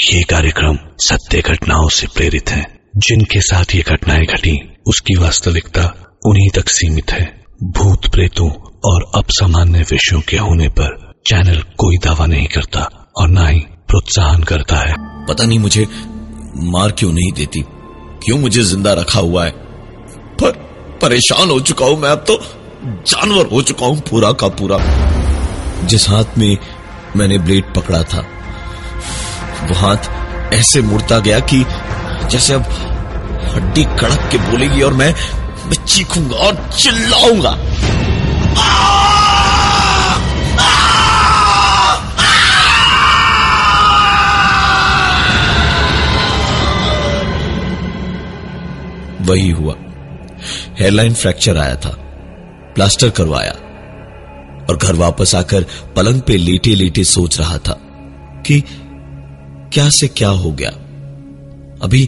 ये कार्यक्रम सत्य घटनाओं से प्रेरित है। जिनके साथ ये घटनाएं घटी उसकी वास्तविकता उन्हीं तक सीमित है। भूत प्रेतों और असामान्य विषयों के होने पर चैनल कोई दावा नहीं करता और ना ही प्रोत्साहन करता है। पता नहीं मुझे मार क्यों नहीं देती, क्यों मुझे जिंदा रखा हुआ है। पर परेशान हो चुका हूं मैं, अब तो जानवर हो चुका हूं पूरा का पूरा। जिस हाथ में मैंने ब्लेड पकड़ा था वो हाथ ऐसे मुड़ता गया कि जैसे अब हड्डी कड़क के बोलेगी और मैं चीखूंगा और चिल्लाऊंगा। वही हुआ। हेयरलाइन फ्रैक्चर आया था, प्लास्टर करवाया और घर वापस आकर पलंग पे लेटे लेटे सोच रहा था कि क्या से क्या हो गया। अभी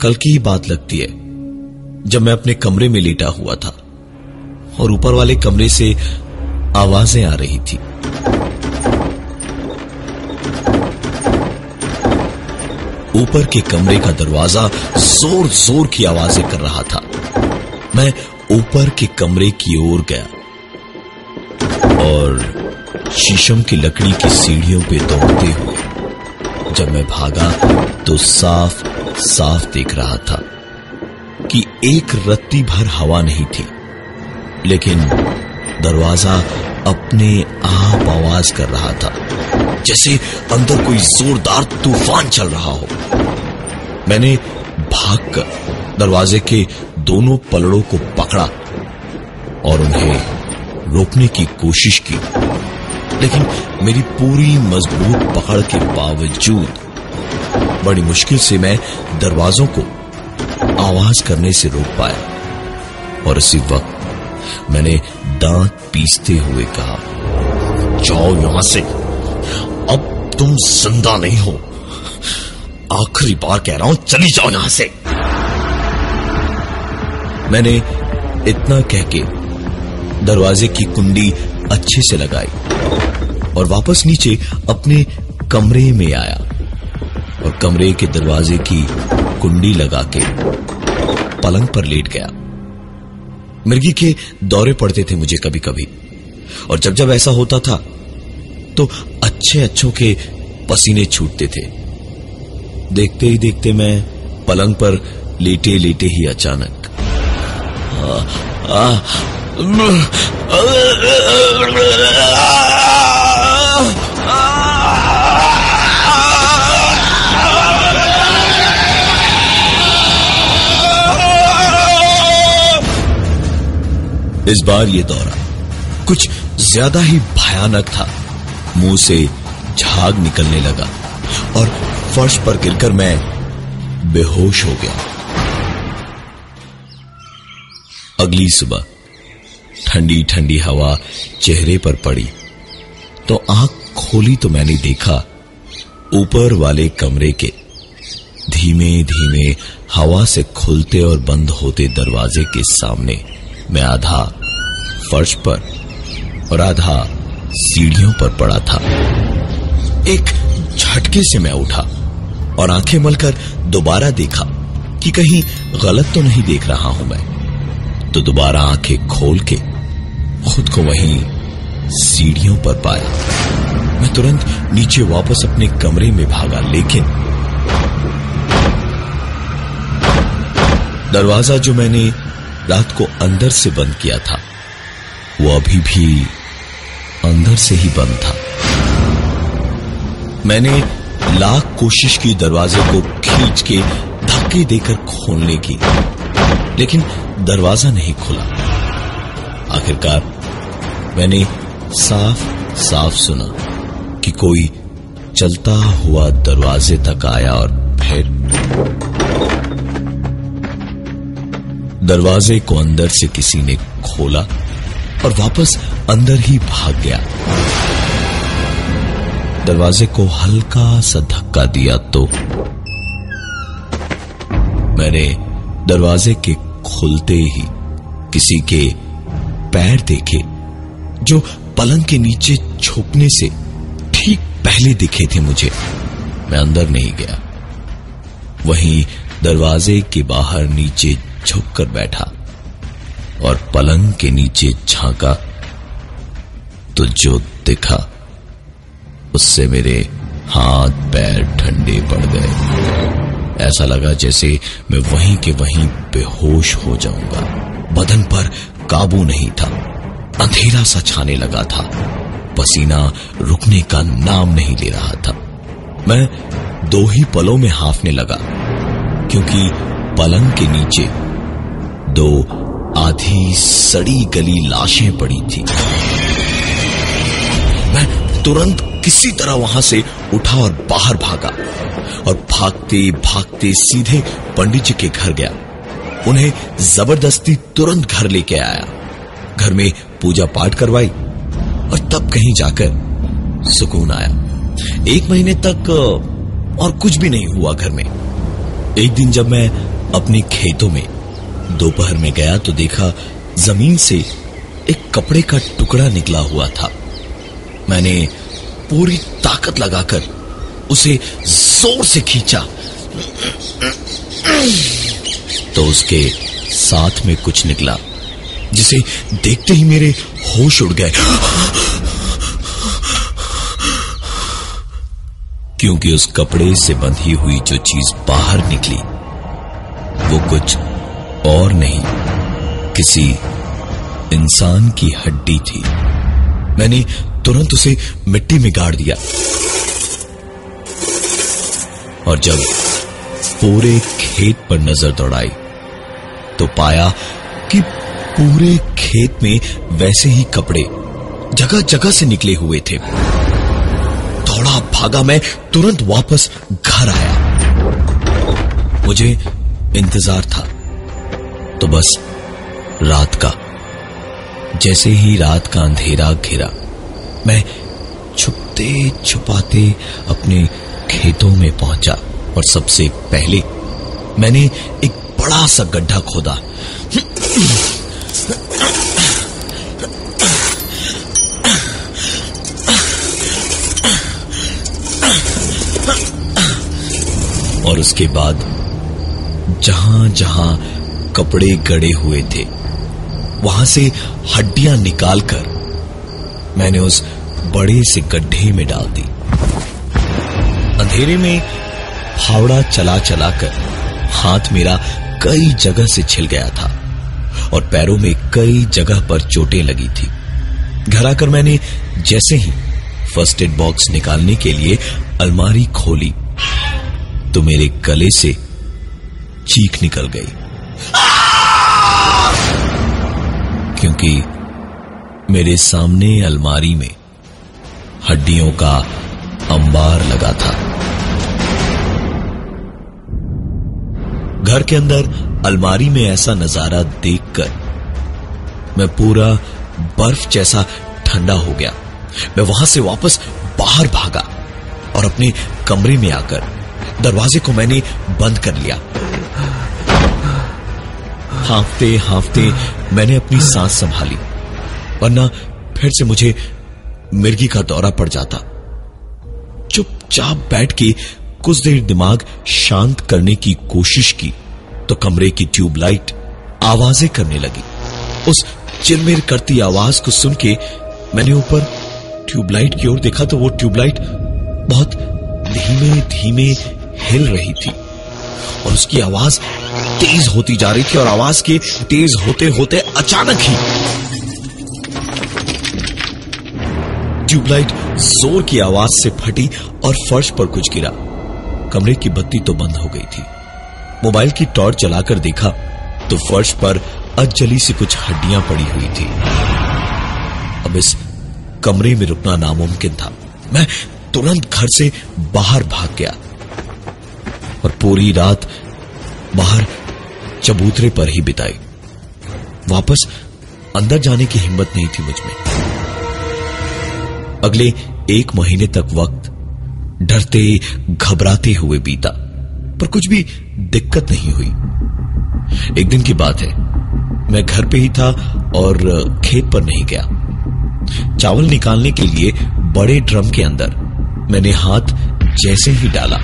कल की ही बात लगती है जब मैं अपने कमरे में लेटा हुआ था और ऊपर वाले कमरे से आवाजें आ रही थी। ऊपर के कमरे का दरवाजा जोर जोर की आवाजें कर रहा था। मैं ऊपर के कमरे की ओर गया और शीशम की लकड़ी की सीढ़ियों पे दौड़ते हुए जब मैं भागा तो साफ साफ देख रहा था कि एक रत्ती भर हवा नहीं थी, लेकिन दरवाजा अपने आप आवाज कर रहा था जैसे अंदर कोई जोरदार तूफान चल रहा हो। मैंने भागकर दरवाजे के दोनों पलड़ों को पकड़ा और उन्हें रोकने की कोशिश की, लेकिन मेरी पूरी मजबूत पकड़ के बावजूद बड़ी मुश्किल से मैं दरवाजों को आवाज करने से रोक पाया। और इसी वक्त मैंने दांत पीसते हुए कहा, जाओ यहां से, अब तुम जिंदा नहीं हो। आखिरी बार कह रहा हूं, चली जाओ यहां से। मैंने इतना कह के दरवाजे की कुंडी अच्छे से लगाई और वापस नीचे अपने कमरे में आया और कमरे के दरवाजे की कुंडी लगा के पलंग पर लेट गया। मिर्गी के दौरे पड़ते थे मुझे कभी कभी, और जब जब ऐसा होता था तो अच्छे अच्छों के पसीने छूटते थे। देखते ही देखते मैं पलंग पर लेटे लेटे ही अचानक इस बार ये दौरा कुछ ज्यादा ही भयानक था। मुंह से झाग निकलने लगा और फर्श पर गिरकर मैं बेहोश हो गया। अगली सुबह ठंडी ठंडी हवा चेहरे पर पड़ी तो आंख खोली तो मैंने देखा ऊपर वाले कमरे के धीमे धीमे हवा से खुलते और बंद होते दरवाजे के सामने मैं आधा फर्श पर और आधा सीढ़ियों पर पड़ा था। एक झटके से मैं उठा और आंखें मलकर दोबारा देखा कि कहीं गलत तो नहीं देख रहा हूं मैं। तो दोबारा आंखें खोल के खुद को वहीं सीढ़ियों पर पाया। मैं तुरंत नीचे वापस अपने कमरे में भागा, लेकिन दरवाजा जो मैंने रात को अंदर से बंद किया था वो अभी भी अंदर से ही बंद था। मैंने लाख कोशिश की दरवाजे को खींच के धक्के देकर खोलने की, लेकिन दरवाजा नहीं खुला। आखिरकार मैंने साफ साफ सुना कि कोई चलता हुआ दरवाजे तक आया और फिर दरवाजे को अंदर से किसी ने खोला और वापस अंदर ही भाग गया। दरवाजे को हल्का सा धक्का दिया तो मैंने दरवाजे के खुलते ही किसी के पैर देखे जो पलंग के नीचे छुपने से ठीक पहले दिखे थे मुझे। मैं अंदर नहीं गया। वहीं दरवाजे के बाहर नीचे झुककर बैठा और पलंग के नीचे झांका तो जो दिखा उससे मेरे हाथ पैर ठंडे पड़ गए। ऐसा लगा जैसे मैं वहीं के वहीं बेहोश हो जाऊंगा। बदन पर काबू नहीं था, अंधेरा सा छाने लगा था, पसीना रुकने का नाम नहीं ले रहा था। मैं 2 ही पलों में हांफने लगा क्योंकि पलंग के नीचे 2 आधी सड़ी गली लाशें पड़ी थी। मैं तुरंत किसी तरह वहां से उठा और बाहर भागा और भागते भागते सीधे पंडित जी के घर गया। उन्हें जबरदस्ती तुरंत घर लेके आया। घर में पूजा पाठ करवाई और तब कहीं जाकर सुकून आया। 1 महीने तक और कुछ भी नहीं हुआ घर में। एक दिन जब मैं अपने खेतों में दोपहर में गया तो देखा जमीन से एक कपड़े का टुकड़ा निकला हुआ था। मैंने पूरी ताकत लगाकर उसे जोर से खींचा तो उसके साथ में कुछ निकला जिसे देखते ही मेरे होश उड़ गए, क्योंकि उस कपड़े से बंधी हुई जो चीज बाहर निकली वो कुछ और नहीं, किसी इंसान की हड्डी थी। मैंने तुरंत उसे मिट्टी में गाड़ दिया और जब पूरे खेत पर नजर दौड़ाई तो पाया कि पूरे खेत में वैसे ही कपड़े जगह जगह से निकले हुए थे। दौड़ा भागा मैं तुरंत वापस घर आया। मुझे इंतजार था तो बस रात का। जैसे ही रात का अंधेरा घिरा मैं छुपते छुपाते अपने खेतों में पहुंचा और सबसे पहले मैंने एक बड़ा सा गड्ढा खोदा। और उसके बाद जहां जहां कपड़े गड़े हुए थे वहां से हड्डियां निकालकर मैंने उस बड़े से गड्ढे में डाल दी। अंधेरे में फावड़ा चला चला कर हाथ मेरा कई जगह से छिल गया था और पैरों में कई जगह पर चोटें लगी थी। घर आकर मैंने जैसे ही फर्स्ट एड बॉक्स निकालने के लिए अलमारी खोली तो मेरे गले से चीख निकल गई, क्योंकि मेरे सामने अलमारी में हड्डियों का अंबार लगा था। घर के अंदर अलमारी में ऐसा नजारा देखकर मैं पूरा बर्फ जैसा ठंडा हो गया। मैं वहां से वापस बाहर भागा और अपने कमरे में आकर दरवाजे को मैंने बंद कर लिया। हांफते हांफते मैंने अपनी सांस संभाली, वरना फिर से मुझे मिर्गी का दौरा पड़ जाता। चुपचाप बैठ के कुछ देर दिमाग शांत करने की कोशिश की तो कमरे की ट्यूबलाइट आवाजें करने लगी। उस चिरमिर करती आवाज को सुन के मैंने ऊपर ट्यूबलाइट की ओर देखा तो वो ट्यूबलाइट बहुत धीमे धीमे हिल रही थी और उसकी आवाज तेज होती जा रही थी और आवाज के तेज होते होते अचानक ही ट्यूबलाइट जोर की आवाज से फटी और फर्श पर कुछ गिरा। कमरे की बत्ती तो बंद हो गई थी। मोबाइल की टॉर्च जलाकर देखा तो फर्श पर अधजली सी कुछ हड्डियां पड़ी हुई थी। अब इस कमरे में रुकना नामुमकिन था। मैं तुरंत घर से बाहर भाग गया और पूरी रात बाहर चबूतरे पर ही बिताई। वापस अंदर जाने की हिम्मत नहीं थी मुझ में। अगले 1 महीने तक वक्त डरते घबराते हुए बीता, पर कुछ भी दिक्कत नहीं हुई। एक दिन की बात है, मैं घर पे ही था और खेत पर नहीं गया। चावल निकालने के लिए बड़े ड्रम के अंदर मैंने हाथ जैसे ही डाला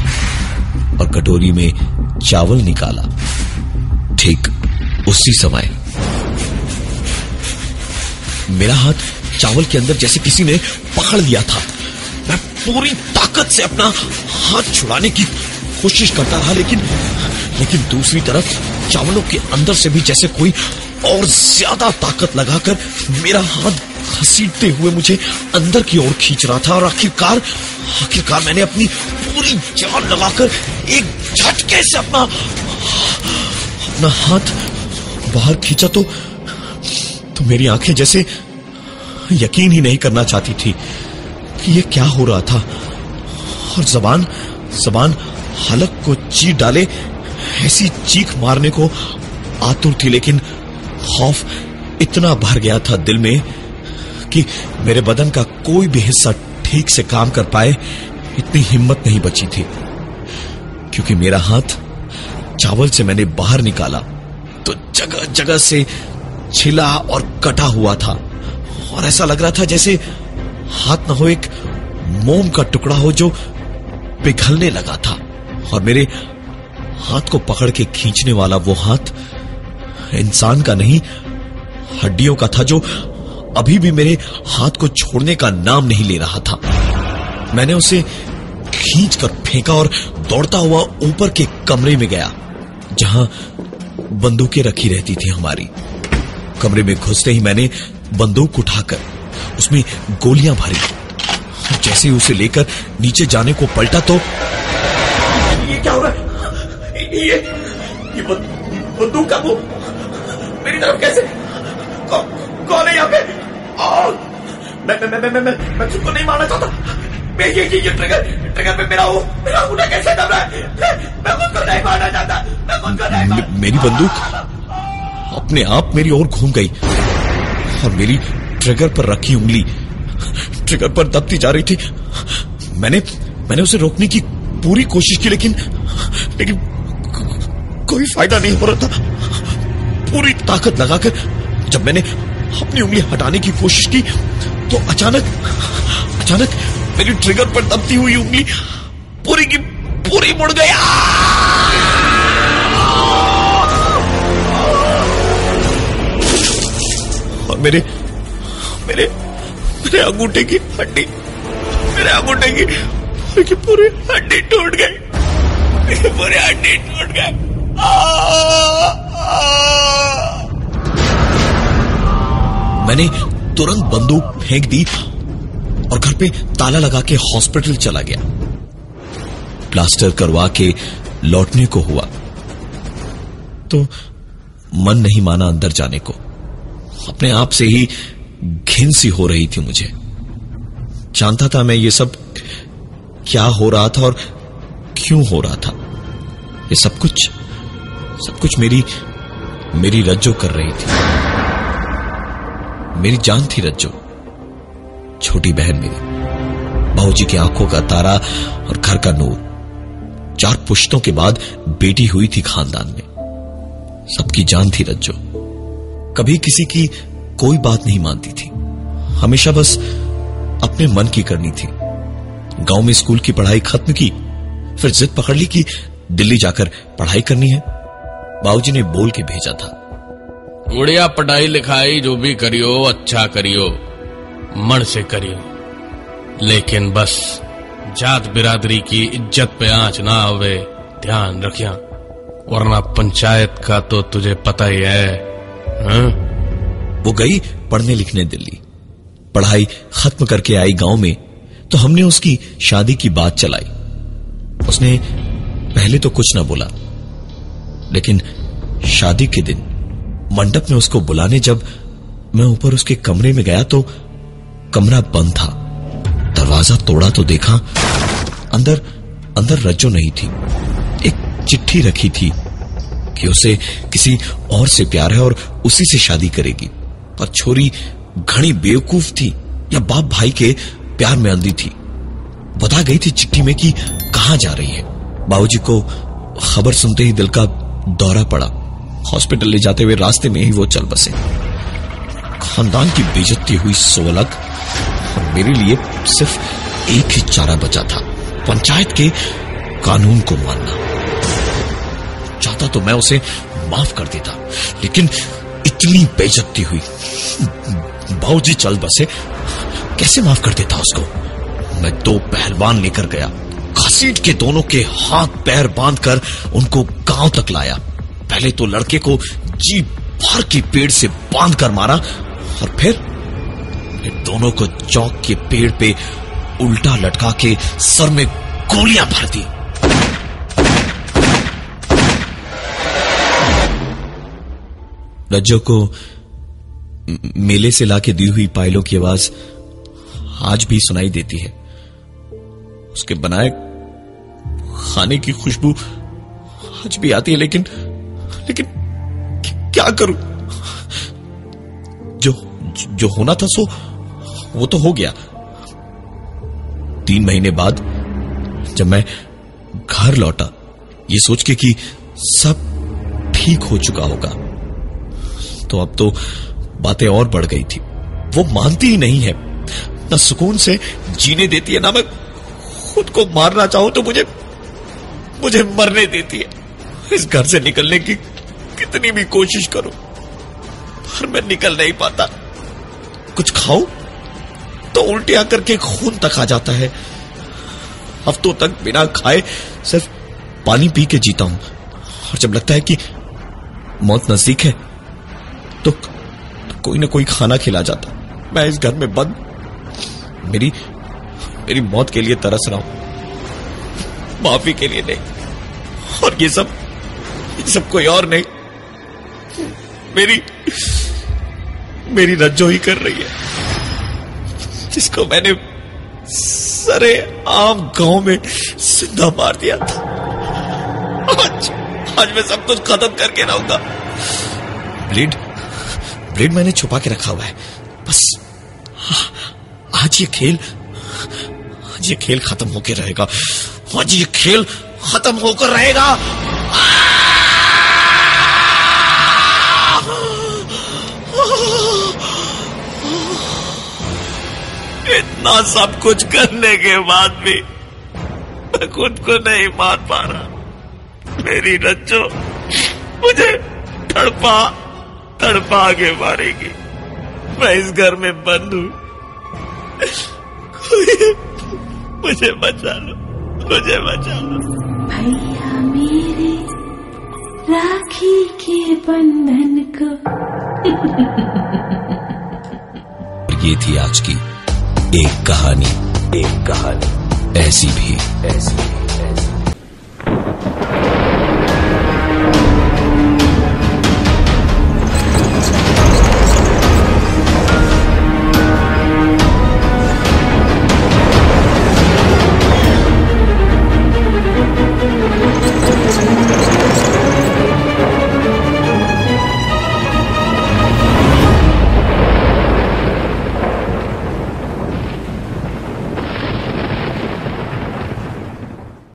और कटोरी में चावल निकाला, ठीक उसी समय मेरा हाथ चावल के अंदर जैसे किसी ने पकड़ लिया था। मैं पूरी ताकत से अपना हाथ छुड़ाने की कोशिश करता रहा, लेकिन दूसरी तरफ चावलों के अंदर से भी जैसे कोई और ज्यादा ताकत लगाकर मेरा हाथ घसीटते हुए मुझे अंदर की ओर खींच रहा था। और आखिरकार मैंने अपनी पूरी जान लगाकर एक झटके से अपना हाथ बाहर खींचा तो मेरी आंखें जैसे यकीन ही नहीं करना चाहती थी कि ये क्या हो रहा था। और जबान हलक को चीर डाले ऐसी चीख मारने को आतुर थी, लेकिन खौफ इतना भर गया था दिल में कि मेरे बदन का कोई भी हिस्सा ठीक से काम कर पाए इतनी हिम्मत नहीं बची थी। क्योंकि मेरा हाथ चावल से मैंने बाहर निकाला तो जगह जगह से छिला और कटा हुआ था, और ऐसा लग रहा था जैसे हाथ न हो एक मोम का टुकड़ा हो जो पिघलने लगा था। और मेरे हाथ को पकड़ के खींचने वाला वो हाथ इंसान का नहीं, हड्डियों का था, जो अभी भी मेरे हाथ को छोड़ने का नाम नहीं ले रहा था। मैंने उसे खींचकर फेंका और दौड़ता हुआ ऊपर के कमरे में गया जहां बंदूकें रखी रहती थी हमारी। कमरे में घुसते ही मैंने बंदूक उठाकर उसमें गोलियां भरी। जैसे ही उसे लेकर नीचे जाने को पलटा तो ये क्या हो रहा है? ये बंदूक का वो मेरी तरफ कैसे? कौन है यहाँ पे? मैं तुमको नहीं मारना चाहता। ये ट्रिगर पे मेरा अंगूठा कैसे दब रहा है? मैं खुद को नहीं मारना चाहता। मेरी बंदूक अपने आप मेरी ओर घूम गई और मेरी ट्रिगर पर रखी उंगली ट्रिगर पर दबती जा रही थी। मैंने उसे रोकने की पूरी कोशिश की, लेकिन कोई फायदा नहीं हो रहा था। पूरी ताकत लगाकर जब मैंने अपनी उंगली हटाने की कोशिश की तो अचानक मेरी ट्रिगर पर दबती हुई उंगली पूरी की पूरी मुड़ गई। और मेरे अंगूठे की हड्डी पूरी हड्डी टूट गई। पूरी हड्डी टूट गई। मैंने तुरंत बंदूक फेंक दी और घर पे ताला लगा के हॉस्पिटल चला गया। प्लास्टर करवा के लौटने को हुआ तो मन नहीं माना अंदर जाने को। अपने आप से ही घिन सी हो रही थी मुझे। जानता था मैं ये सब क्या हो रहा था और क्यों हो रहा था। ये सब कुछ मेरी रज्जो कर रही थी। मेरी जान थी रज्जो, छोटी बहन मेरी, बाबूजी की आंखों का तारा और घर का नूर। 4 पुश्तों के बाद बेटी हुई थी खानदान में। सबकी जान थी रज्जो। कभी किसी की कोई बात नहीं मानती थी, हमेशा बस अपने मन की करनी थी। गांव में स्कूल की पढ़ाई खत्म की, फिर जिद पकड़ ली कि दिल्ली जाकर पढ़ाई करनी है। बाबूजी ने बोल के भेजा था, गुड़िया पढ़ाई लिखाई जो भी करियो अच्छा करियो, मन से करियो, लेकिन बस जात बिरादरी की इज्जत पे आंच ना आवे, ध्यान रखिया, वरना पंचायत का तो तुझे पता ही है। वो गई पढ़ने लिखने दिल्ली। पढ़ाई खत्म करके आई गांव में तो हमने उसकी शादी की बात चलाई। उसने पहले तो कुछ ना बोला, लेकिन शादी के दिन मंडप में उसको बुलाने जब मैं ऊपर उसके कमरे में गया तो कमरा बंद था। दरवाजा तोड़ा तो देखा अंदर रज्जो नहीं थी। एक चिट्ठी रखी थी कि उसे किसी और से प्यार है और उसी से शादी करेगी। पर छोरी घनी बेवकूफ थी या बाप भाई के प्यार में अंधी थी। बता गई थी चिट्ठी में कि कहां जा रही है। बाबूजी को खबर सुनते ही दिल का दौरा पड़ा। हॉस्पिटल ले जाते हुए रास्ते में ही वो चल बसे। खानदान की बेइज्जती हुई सो अलग, और मेरे लिए सिर्फ एक ही चारा बचा था, पंचायत के कानून को मानना। चाहता तो मैं उसे माफ कर देता, लेकिन इतनी बेइज्जती हुई। बाबूजी चल बसे, कैसे माफ कर देता उसको। मैं 2 पहलवान लेकर गया, घसीट के दोनों के हाथ पैर बांधकर उनको गांव तक लाया। पहले तो लड़के को जी भर के पेड़ से बांधकर मारा और फिर दोनों को चौक के पेड़ पे उल्टा लटका के सर में गोलियां भर दी। रज्जो को मेले से लाके दी हुई पायलों की आवाज आज भी सुनाई देती है। उसके बनाए खाने की खुशबू आज भी आती है, लेकिन क्या करूं। जो होना था सो वो तो हो गया। 3 महीने बाद जब मैं घर लौटा, ये सोच के कि सब ठीक हो चुका होगा, तो अब तो बातें और बढ़ गई थी। वो मानती ही नहीं है, ना सुकून से जीने देती है, ना मैं खुद को मारना चाहूं तो मुझे मरने देती है। इस घर से निकलने की कितनी भी कोशिश करूं, पर मैं निकल नहीं पाता। कुछ खाऊं तो उल्टियां करके खून तक आ जाता है। हफ्तों तक बिना खाए सिर्फ पानी पी के जीता हूं, और जब लगता है कि मौत नजदीक है तो कोई ना कोई खाना खिला जाता। मैं इस घर में बंद मेरी मौत के लिए तरस रहा हूं, माफी के लिए नहीं। और ये सब कोई और नहीं, मेरी रज्जो ही कर रही है, जिसको मैंने सरे आम गांव में जिंदा मार दिया था। आज मैं सब कुछ खत्म करके रहूंगा। ब्लेड मैंने छुपा के रखा हुआ है। बस आज ये खेल खत्म होकर रहेगा। आज ये खेल खत्म होकर रहेगा। इतना सब कुछ करने के बाद भी मैं खुद को नहीं मान पा रहा। मेरी रज्जो मुझे तड़पा के मारेगी। मैं इस घर में बंद हूं, मुझे बचा लो। भैया मेरे राखी के बंधन को। ये थी आज की एक कहानी ऐसी भी।